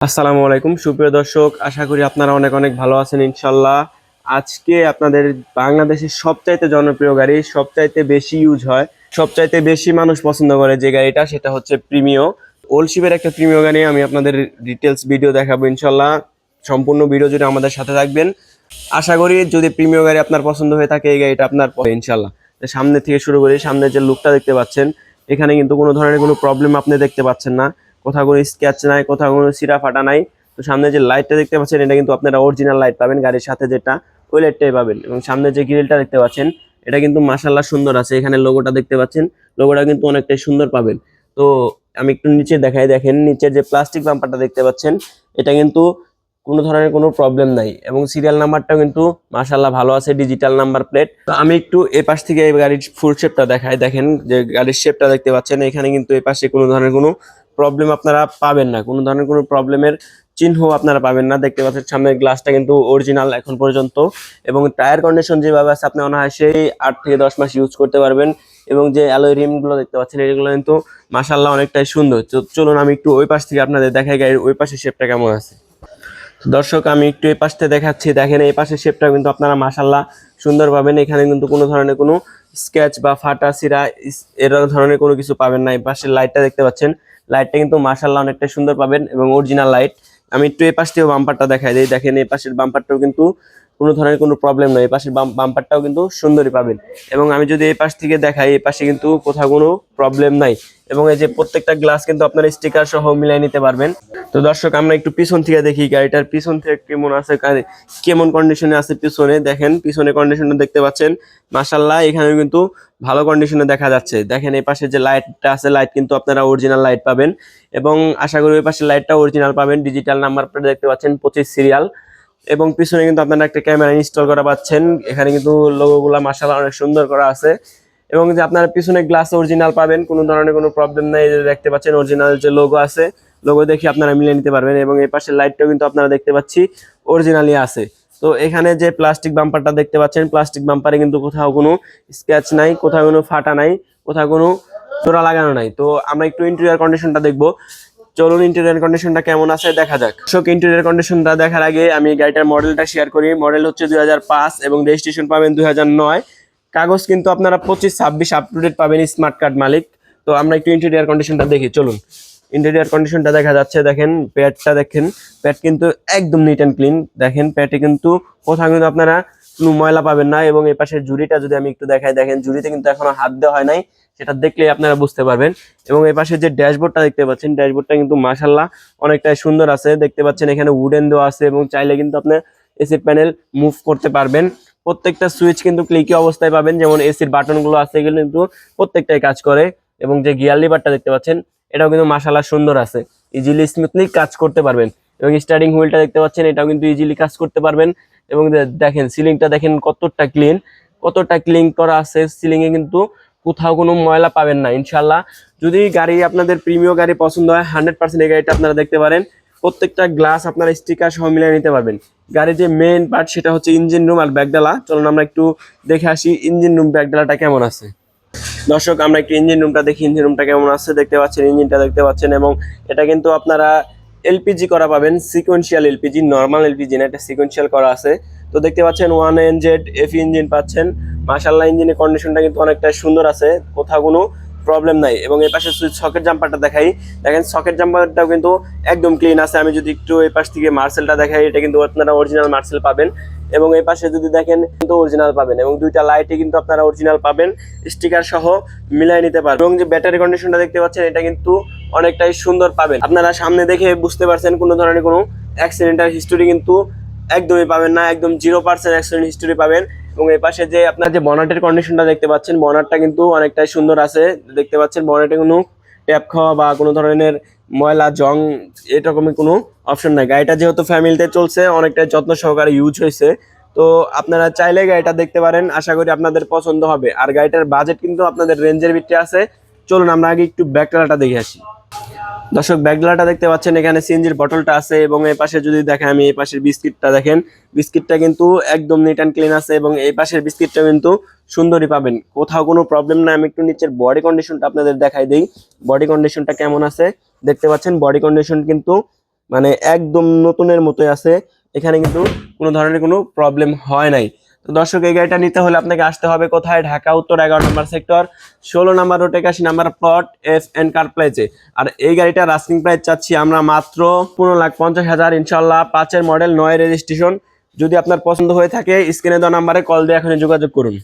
আসসালামু আলাইকুম সুপ্রিয় দর্শক, আশা করি আপনারা অনেক অনেক ভালো আছেন ইনশাল্লাহ। আজকে আপনাদের বাংলাদেশের সবচাইতে জনপ্রিয় গাড়ি, সবচাইতে বেশি ইউজ হয়, সবচাইতে বেশি মানুষ পছন্দ করে যে গাড়িটা, সেটা হচ্ছে প্রিমিও। ওলশিপের একটা প্রিমিও গাড়ি আমি আপনাদের ডিটেলস ভিডিও দেখাবো ইনশাল্লাহ। সম্পূর্ণ ভিডিও জুড়ে আমাদের সাথে থাকবেন। আশা করি যদি প্রিমিও গাড়ি আপনার পছন্দ হয়ে থাকে এই গাড়িটা আপনার ইনশাল্লাহ। তো সামনে থেকে শুরু করি, সামনে যে লুকটা দেখতে পাচ্ছেন, এখানে কিন্তু কোনো ধরনের কোনো প্রবলেম আপনি দেখতে পাচ্ছেন না। কোথাও কোনো স্ক্র্যাচ নাই, কোথাও কোনো চিরা ফাটা নাই। তো সামনে যে লাইটটা দেখতে পাচ্ছেন, এটা কিন্তু আপনারা অরিজিনাল লাইট পাবেন গাড়ির সাথে, যেটা ওই লাইটটাই পাবেন। এবং সামনে যে গ্রিলটা দেখতে পাচ্ছেন, এটা কিন্তু মাশাআল্লাহ সুন্দর আছে। এখানে লোগোটা দেখতে পাচ্ছেন, লোগোটা কিন্তু অনেকটাই সুন্দর পাবেন। তো আমি একটু নিচে দেখাই, দেখেন নিচের যে প্লাস্টিক বাম্পারটা দেখতে পাচ্ছেন, এটা কিন্তু কোনো ধরনের কোনো প্রবলেম নাই। এবং সিরিয়াল নাম্বারটাও কিন্তু মাশাআল্লাহ ভালো আছে, ডিজিটাল নাম্বার প্লেট। তো আমি একটু এই পাশ থেকে এই গাড়ির ফুল শেপটা দেখাই, দেখেন যে গাড়ির শেপটা দেখতে পাচ্ছেন, এখানে কিন্তু এই পাশে কোনো ধরনের কোনো প্রবলেম আপনারা পাবেন না, কোনো ধরনের কোনো প্রবলেমের চিহ্ন আপনারা পাবেন না। দেখতে পাচ্ছেন সামনের গ্লাসটা কিন্তু অরিজিনাল এখন পর্যন্ত। এবং টায়ার কন্ডিশন যেভাবে আছে, আপনি অনায়াসেই 8 থেকে 10 মাস ইউজ করতে পারবেন। এবং যে অ্যালয় রিম গুলো দেখতে পাচ্ছেন, এগুলো কিন্তু মাশাআল্লাহ অনেকটাই সুন্দর। তো চলুন আমি একটু ওই পাশ থেকে আপনাদের দেখাই গাড়ির ওই পাশের শেপটা কেমন আছে। তো দর্শক, আমি একটু এই পাশটা দেখাচ্ছি, দেখেন এই পাশের শেপটা কিন্তু আপনারা মাশাআল্লাহ সুন্দর পাবেন। এখানে কিন্তু কোনো ধরনের কোনো স্কেচ বা ফাটা সিরা এর ধরনের কোনো কিছু পাবেন না। এই পাশের লাইটটা দেখতে পাচ্ছেন, লাইটটা কিন্তু মাশাআল্লাহ অনেকটা সুন্দর পাবেন এবং অরিজিনাল লাইট। আমি একটু এই পাশ থেকে বাম্পারটা দেখাই দিই, দেখেন এই পাশের বাম্পারটাও কিন্তু কোনো ধরনের কোনো প্রবলেম নয়, এই পাশের বাম্পারটাও কিন্তু সুন্দরই পাবেন। এবং আমি যদি এই পাশ থেকে দেখাই, এই পাশে কিন্তু কোথাও কোনো প্রবলেম নাই। এবং এই যে প্রত্যেকটা গ্লাস কিন্তু আপনার স্টিকার সহ মিলাই নিতে পারবেন। তো দর্শক, আমরা একটু পিছন থেকে দেখি গাড়িটার পিছন থেকে কেমন আছে, কেমন কন্ডিশনে আছে। পিছনে দেখেন, পিছনে কন্ডিশনটা দেখতে পাচ্ছেন মাশাআল্লাহ, এখানে কিন্তু ভালো কন্ডিশনে দেখা যাচ্ছে। দেখেন এই পাশে যে লাইটটা আছে, লাইট কিন্তু আপনারা অরিজিনাল লাইট পাবেন। এবং আশা করি ওই পাশের লাইটটা অরিজিনাল পাবেন। ডিজিটাল নাম্বার প্লেট দেখতে পাচ্ছেন 25 সিরিয়াল। এবং পিছনে কিন্তু আপনারা একটা ক্যামেরা ইনস্টল করা পাচ্ছেন। এখানে কিন্তু লোগোগুলা মাশাআল্লাহ অনেক সুন্দর করা আছে। এবং যে আপনারা পিছনে গ্লাস অরিজিনাল পাবেন, কোনো ধরনের কোনো প্রবলেম নাই। এই যে দেখতে পাচ্ছেন অরিজিনাল যে লোগো আছে, লোগো দেখে আপনারা মিলিয়ে নিতে পারবেন। এবং এই পাশের লাইটটাও কিন্তু আপনারা দেখতে পাচ্ছি অরিজিনালি আছে। তো এখানে যে প্লাস্টিক বাম্পারটা দেখতে পাচ্ছেন, প্লাস্টিক বাম্পারে কিন্তু কোথাও কোনো স্ক্র্যাচ নাই, কোথাও কোনো ফাটা নাই, কোথাও কোনো জোড়া লাগানো নাই। তো আমরা একটু ইন্টেরিয়র কন্ডিশনটা দেখবো। চলুন ইন্টেরিয়র কন্ডিশনটা কেমন আছে দেখা যাক। দর্শক, ইন্টেরিয়র কন্ডিশনটা দেখার আগে আমি গাড়িটার মডেলটা শেয়ার করি। মডেল হচ্ছে 2005 এবং রেজিস্ট্রেশন পাবেন 2009। কাগজ কিন্তু আপনারা 25-26 আপ টু ডেট পাবেন, স্মার্ট কার্ড মালিক। তো আমরা একটু ইন্টেরিয়র কন্ডিশনটা দেখি, চলুন। ইন্টেরিয়র কন্ডিশনটা দেখা যাচ্ছে, দেখেন প্যাডটা দেখেন, প্যাড কিন্তু একদম নিট অ্যান্ড ক্লিন। দেখেন প্যাডে কিন্তু কোথাও কিন্তু আপনারা কোনো ময়লা পাবেন না। এবং এই পাশের জুড়িটা যদি আমি একটু দেখাই, দেখেন জুড়িতে কিন্তু এখনো হাত দেওয়া হয় নাই, সেটা দেখলেই আপনারা বুঝতে পারবেন। এবং এই পাশে যে ড্যাশবোর্ডটা দেখতে পাচ্ছেন, ড্যাশবোর্ডটা কিন্তু মাশাআল্লাহ অনেকটাই সুন্দর আছে। দেখতে পাচ্ছেন এখানে উডেন দেওয়া আছে এবং চাইলে কিন্তু আপনি এসি প্যানেল মুভ করতে পারবেন। প্রত্যেকটা সুইচ কিন্তু ক্লিকি অবস্থায় পাবেন, যেমন এসির বাটনগুলো আছে এগুলো কিন্তু প্রত্যেকটাই কাজ করে। এবং যে গিয়ার লিভারটা দেখতে পাচ্ছেন, এটাও কিন্তু মাশাআল্লাহ সুন্দর আছে, ইজিলি স্মুথলি কাজ করতে পারবেন। এবং স্টার্টিং হুইলটা দেখতে পাচ্ছেন, এটাও কিন্তু ইজিলি কাজ করতে পারবেন। এবং দেখেন সিলিংটা দেখেন কতটা ক্লিন করা আছে। সিলিং এ কিন্তু কোথাও কোনো ময়লা পাবেন না ইনশাল্লাহ। যদি গাড়ি আপনাদের প্রিমিয় গাড়ি পছন্দ হয়, 100% এই গাড়িটা আপনারা দেখতে পারেন। প্রত্যেকটা গ্লাস আপনারা স্টিকার সহ মিলিয়ে নিতে পারবেন। গাড়ির যে মেইন পার্ট, সেটা হচ্ছে ইঞ্জিন রুম আর ব্যাকডালা। চলুন আমরা একটু দেখে আসি ইঞ্জিন রুম ব্যাকডালাটা কেমন আছে। দর্শক, আমরা একটু ইঞ্জিন রুমটা দেখি, ইঞ্জিন রুমটা কেমন আছে। দেখতে পাচ্ছেন ইঞ্জিনটা দেখতে পাচ্ছেন। এবং এটা কিন্তু আপনারা এলপিজি করা পাবেন, সিকোয়েন্সিয়াল এলপিজি, নর্মাল এলপিজি না, এটা সিকোয়েন্সিয়াল করা আছে। তো দেখতে পাচ্ছেন 1NZ এফ ইঞ্জিন পাচ্ছেন। মাশাআল্লাহ, ইঞ্জিনের কন্ডিশনটা কিন্তু অনেকটা সুন্দর আছে, কোথাও কোনো প্রবলেম নাই। এবং এই পাশে সকেট জাম্পারটা দেখাই, দেখেন সকেট জাম্পারটাও কিন্তু একদম ক্লিন আছে। আমি যদি একটু এই পাশ থেকে মার্সেলটা দেখাই, এটা কিন্তু আপনারা অরিজিনাল মার্সেল পাবেন। এবং এই পাশে যদি দেখেন কিন্তু অরিজিনাল পাবেন। এবং দুইটা লাইটে কিন্তু আপনারা অরিজিনাল পাবেন, স্টিকার সহ মিলাই নিতে পারবেন। এবং যে ব্যাটারি কন্ডিশনটা দেখতে পাচ্ছেন, এটা কিন্তু অনেকটাই সুন্দর পাবেন। আপনারা সামনে দেখে বুঝতে পারছেন কোনো ধরনের কোনো অ্যাক্সিডেন্টাল হিস্টোরি কিন্তু একদমই পাবেন না, একদম 0% অ্যাক্সিডেন্ট হিস্টোরি পাবেন। এবং এই পাশে যে আপনার যে বনাটের কন্ডিশনটা দেখতে পাচ্ছেন, বনারটা কিন্তু অনেকটাই সুন্দর আছে। দেখতে পাচ্ছেন বনাটে কোনো ট্যাপ খাওয়া বা কোনো ধরনের ময়লা জং এরকমই কোনো অপশন নাই। গাড়িটা যেহেতু ফ্যামিলিতে চলছে, অনেকটাই যত্ন সহকারে ইউজ হয়েছে। তো আপনারা চাইলে গাড়িটা দেখতে পারেন, আশা করি আপনাদের পছন্দ হবে। আর গাড়িটার বাজেট কিন্তু আপনাদের রেঞ্জের ভিতরে আছে। চলুন আমরা আগে একটু ব্যাকডালাটা দেখে আসি। দর্শক, ব্যাকডালাটা দেখতে পাচ্ছেন, এখানে সিএনজির বটলটা আছে। এবং এই পাশে যদি দেখেন, আমি এই পাশের বিস্কিটটা দেখেন, বিস্কিটটা কিন্তু একদম নিট অ্যান্ড ক্লিন আছে। এবং এই পাশের বিস্কিটটা কিন্তু সুন্দরই পাবেন, কোথাও কোনো প্রবলেম না। আমি একটু নিচের বডি কন্ডিশনটা আপনাদের দেখাই দিই, বডি কন্ডিশনটা কেমন আছে। দেখতে পাচ্ছেন বডি কন্ডিশন কিন্তু মানে একদম নতুনের মতোই আছে, এখানে কিন্তু কোনো ধরনের কোনো প্রবলেম হয় নাই। তো দর্শক এই গাড়িটা নিতে হলে আপনাকে আসতে হবে কোথায়, ঢাকা উত্তর 11 নম্বর সেক্টর 16 নম্বর রোড 81 নম্বর প্লট FN কার প্লেসে। আর এই গাড়িটা রাস্টিং প্রাইস চাচ্ছি আমরা মাত্র 15,50,000 ইনশাল্লাহ, 5-এর মডেল 9 রেজিস্ট্রেশন। যদি আপনার পছন্দ হয়ে থাকে স্ক্রিনে দেওয়া নাম্বারে কল দিয়ে এখনই যোগাযোগ করুন।